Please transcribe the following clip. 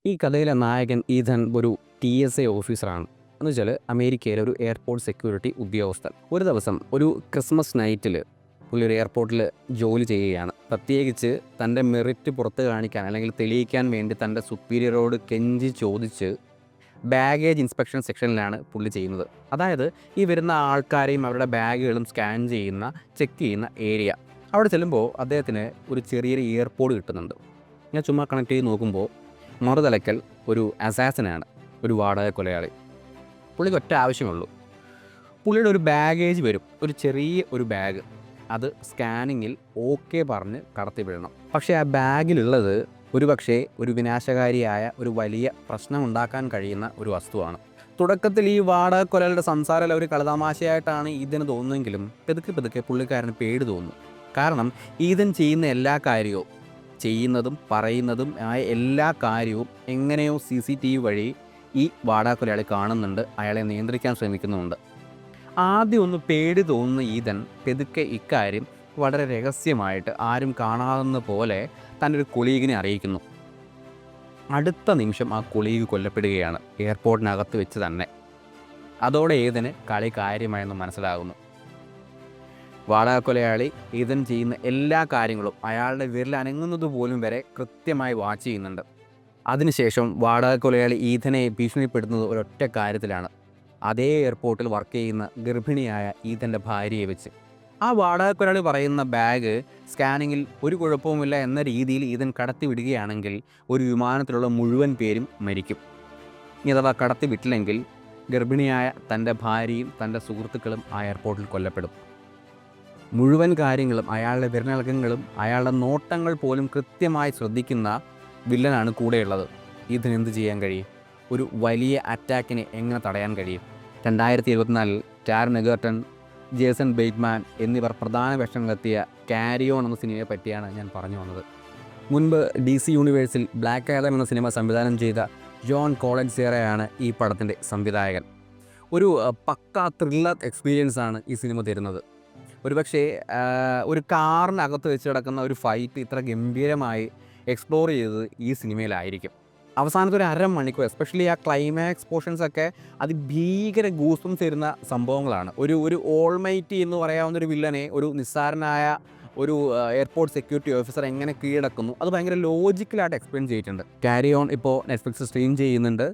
ഈ കഥയിലെ നായകൻ ഈഥൻ ഒരു TSA ഓഫീസറാണ്. എന്നുവെച്ചാൽ അമേരിക്കയിലെ ഒരു എയർപോർട്ട് സെക്യൂരിറ്റി ഉദ്യോഗസ്ഥൻ. ഒരു ദിവസം ഒരു ക്രിസ്മസ് നൈറ്റിൽ പുള്ളി ഒരു എയർപോർട്ടിൽ ജോലി ചെയ്യുകയാണ്. പ്രത്യേകിച്ച് തൻ്റെ മെറിറ്റ് പുറത്ത് കാണിക്കാൻ അല്ലെങ്കിൽ തെളിയിക്കാൻ വേണ്ടി തൻ്റെ സുപ്പീരിയറോട് കെഞ്ചി ചോദിച്ച് ബാഗേജ് ഇൻസ്പെക്ഷൻ സെക്ഷനിലാണ് പുള്ളി ചെയ്യുന്നത്. അതായത് ഈ വരുന്ന ആൾക്കാരെയും അവരുടെ ബാഗുകളും സ്കാൻ ചെയ്യുന്ന, ചെക്ക് ചെയ്യുന്ന ഏരിയ. അവിടെ ചെല്ലുമ്പോൾ അദ്ദേഹത്തിന് ഒരു ചെറിയൊരു എയർപോർട്ട് കിട്ടുന്നുണ്ട്. ഞാൻ ചുമ്മാ കണക്ട് ചെയ്ത് നോക്കുമ്പോൾ മറുതലക്കൽ ഒരു അസാസിനാണ്, ഒരു വാടക കൊലയാളി. പുള്ളിക്ക് ഒറ്റ ആവശ്യമുള്ളൂ, പുള്ളിയുടെ ഒരു ബാഗേജ് വരും, ഒരു ചെറിയ ഒരു ബാഗ്. അത് സ്കാനിങ്ങിൽ ഓക്കെ പറഞ്ഞ് കടത്തി വിടണം. പക്ഷേ ആ ബാഗിലുള്ളത് ഒരു വിനാശകാരിയായ ഒരു വലിയ പ്രശ്നമുണ്ടാക്കാൻ കഴിയുന്ന ഒരു വസ്തുവാണ്. തുടക്കത്തിൽ ഈ വാടക കൊലയുടെ സംസാരം ഒരു കളതമാശയായിട്ടാണ് ഇതിന് തോന്നുമെങ്കിലും പെതുക്കെ പെതുക്കെ പുള്ളിക്കാരന് പേടി തോന്നുന്നു. കാരണം ഈതൻ ചെയ്യുന്ന എല്ലാ കാര്യവും, ചെയ്യുന്നതും പറയുന്നതും ആയ എല്ലാ കാര്യവും എങ്ങനെയോ CCTV വഴി ഈ വാടക കൊലയാളി കാണുന്നുണ്ട്, അയാളെ നിയന്ത്രിക്കാൻ ശ്രമിക്കുന്നുമുണ്ട്. ആദ്യം ഒന്ന് പേടി തോന്നുന്ന ഈതൻ പെതുക്കെ ഇക്കാര്യം വളരെ രഹസ്യമായിട്ട് ആരും കാണാവുന്ന പോലെ തൻ്റെ ഒരു കൊളീഗിനെ അറിയിക്കുന്നു. അടുത്ത നിമിഷം ആ കൊളീഗ് കൊല്ലപ്പെടുകയാണ്, എയർപോർട്ടിനകത്ത് വെച്ച് തന്നെ. അതോടെ ഈതന് കളി കാര്യമായെന്ന് മനസ്സിലാകുന്നു. വാടക കൊലയാളി ഈതൻ ചെയ്യുന്ന എല്ലാ കാര്യങ്ങളും അയാളുടെ വിരൽ അനങ്ങുന്നത് പോലും വരെ കൃത്യമായി വാച്ച് ചെയ്യുന്നുണ്ട്. അതിനുശേഷം വാടക കൊലയാളി ഈതനെ ഭീഷണിപ്പെടുത്തുന്നത് ഒരൊറ്റ കാര്യത്തിലാണ്, അതേ എയർപോർട്ടിൽ വർക്ക് ചെയ്യുന്ന ഗർഭിണിയായ ഈതൻ്റെ ഭാര്യയെ വെച്ച്. ആ വാടക കൊലയാളി പറയുന്ന ബാഗ് സ്കാനിങ്ങിൽ ഒരു കുഴപ്പവുമില്ല എന്ന രീതിയിൽ ഈതൻ കടത്തി വിടുകയാണെങ്കിൽ ഒരു വിമാനത്തിലുള്ള മുഴുവൻ പേരും മരിക്കും. ഇനി അഥവാ കടത്തി വിട്ടില്ലെങ്കിൽ ഗർഭിണിയായ തൻ്റെ ഭാര്യയും തൻ്റെ സുഹൃത്തുക്കളും ആ എയർപോർട്ടിൽ കൊല്ലപ്പെടും. മുഴുവൻ കാര്യങ്ങളും, അയാളുടെ വിരലടക്കങ്ങളും അയാളുടെ നോട്ടങ്ങൾ പോലും കൃത്യമായി ശ്രദ്ധിക്കുന്ന വില്ലനാണ് കൂടെയുള്ളത്. ഇതിനെന്ത് ചെയ്യാൻ കഴിയും? ഒരു വലിയ അറ്റാക്കിനെ എങ്ങനെ തടയാൻ കഴിയും? 2024 ടാരൻ എഗർട്ടൺ, ജേസൺ ബെയ്റ്റ്മാൻ എന്നിവർ പ്രധാന വേഷങ്ങളെത്തിയ ക്യാരി ഓൺ എന്ന സിനിമയെ പറ്റിയാണ് ഞാൻ പറഞ്ഞു വന്നത്. മുൻപ് DC യൂണിവേഴ്സിൽ ബ്ലാക്ക് ആഡം എന്ന സിനിമ സംവിധാനം ചെയ്ത ജോൺ കോളൻസിയറയാണ് ഈ പടത്തിൻ്റെ സംവിധായകൻ. ഒരു പക്ക ത്രില്ലർ എക്സ്പീരിയൻസ് ആണ് ഈ സിനിമ തരുന്നത്. ഒരുപക്ഷേ ഒരു കാറിനകത്ത് വെച്ച് കിടക്കുന്ന ഒരു ഫൈറ്റ് ഇത്ര ഗംഭീരമായി എക്സ്പ്ലോർ ചെയ്തത് ഈ സിനിമയിലായിരിക്കും. അവസാനത്തെ ഒരു അരമണിക്കൂർ, എസ്പെഷ്യലി ആ ക്ലൈമാക്സ് പോർഷൻസൊക്കെ അതിഭീകര ഗൂസ്ബംസ് തരുന്ന സംഭവങ്ങളാണ്. ഒരു ഓൾമൈറ്റി എന്ന് പറയാവുന്നൊരു വില്ലനെ ഒരു നിസ്സാരനായ ഒരു എയർപോർട്ട് സെക്യൂരിറ്റി ഓഫീസർ എങ്ങനെ കീഴടക്കുന്നു, അത് ഭയങ്കര ലോജിക്കലായിട്ട് എക്സ്പ്ലെയിൻ ചെയ്തിട്ടുണ്ട്. ക്യാരി ഓൺ ഇപ്പോൾ നെറ്റ്ഫ്ലിക്സ് സ്ട്രീം ചെയ്യുന്നുണ്ട്.